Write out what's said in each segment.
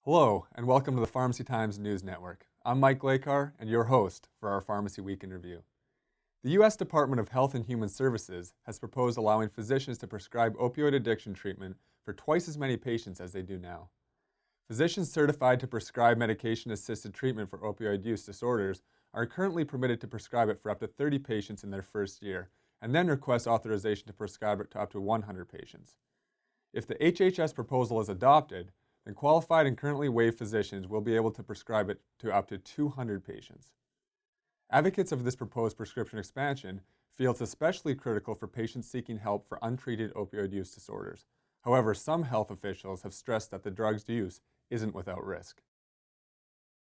Hello, and welcome to the Pharmacy Times News Network. I'm Mike Lakar, and your host for our Pharmacy Week in Review. The U.S. Department of Health and Human Services has proposed allowing physicians to prescribe opioid addiction treatment for twice as many patients as they do now. Physicians certified to prescribe medication-assisted treatment for opioid use disorders are currently permitted to prescribe it for up to 30 patients in their first year, and then request authorization to prescribe it to up to 100 patients. If the HHS proposal is adopted, then qualified and currently waived physicians will be able to prescribe it to up to 200 patients. Advocates of this proposed prescription expansion feel it's especially critical for patients seeking help for untreated opioid use disorders. However, some health officials have stressed that the drug's use isn't without risk.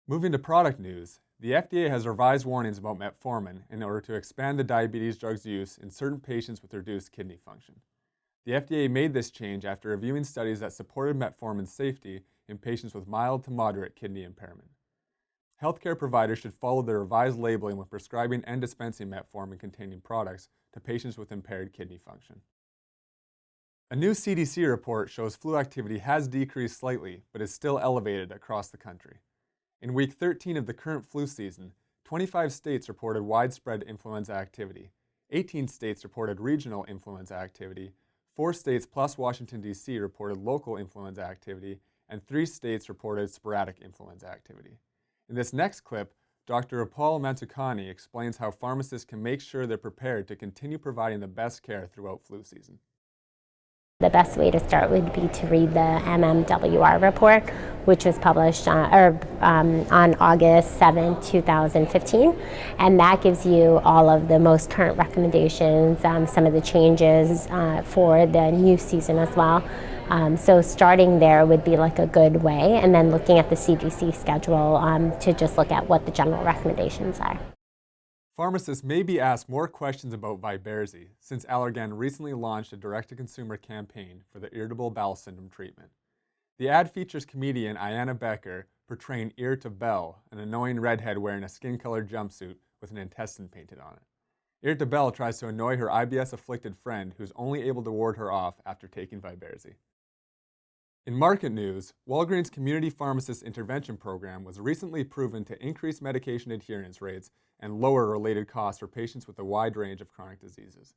Moving to product news, the FDA has revised warnings about metformin in order to expand the diabetes drug's use in certain patients with reduced kidney function. The FDA made this change after reviewing studies that supported metformin's safety in patients with mild to moderate kidney impairment. Healthcare providers should follow the revised labeling when prescribing and dispensing metformin-containing products to patients with impaired kidney function. A new CDC report shows flu activity has decreased slightly, but is still elevated across the country. In week 13 of the current flu season, 25 states reported widespread influenza activity, 18 states reported regional influenza activity, 4 states plus Washington, D.C. reported local influenza activity, and 3 states reported sporadic influenza activity. In this next clip, Dr. Upal Mantukani explains how pharmacists can make sure they're prepared to continue providing the best care throughout flu season. The best way to start would be to read the MMWR report, which was published on August 7, 2015. And that gives you all of the most current recommendations, some of the changes for the new season as well. So starting there would be like a good way, and then looking at the CDC schedule to just look at what the general recommendations are. Pharmacists may be asked more questions about Viberzi since Allergan recently launched a direct-to-consumer campaign for the irritable bowel syndrome treatment. The ad features comedian Ayanna Becker portraying Irritable Belle, an annoying redhead wearing a skin-colored jumpsuit with an intestine painted on it. Irritable Belle tries to annoy her IBS-afflicted friend who's only able to ward her off after taking Viberzi. In market news, Walgreens' Community Pharmacist Intervention Program was recently proven to increase medication adherence rates and lower related costs for patients with a wide range of chronic diseases.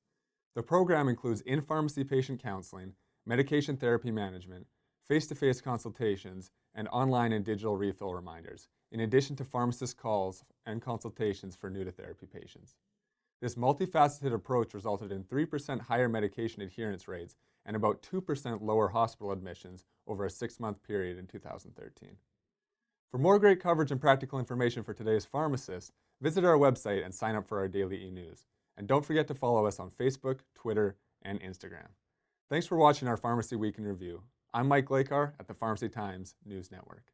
The program includes in-pharmacy patient counseling, medication therapy management, face-to-face consultations, and online and digital refill reminders, in addition to pharmacist calls and consultations for new-to-therapy patients. This multifaceted approach resulted in 3% higher medication adherence rates and about 2% lower hospital admissions over a 6-month period in 2013. For more great coverage and practical information for today's pharmacists, visit our website and sign up for our daily e-news. And don't forget to follow us on Facebook, Twitter, and Instagram. Thanks for watching our Pharmacy Week in Review. I'm Mike Lakar at the Pharmacy Times News Network.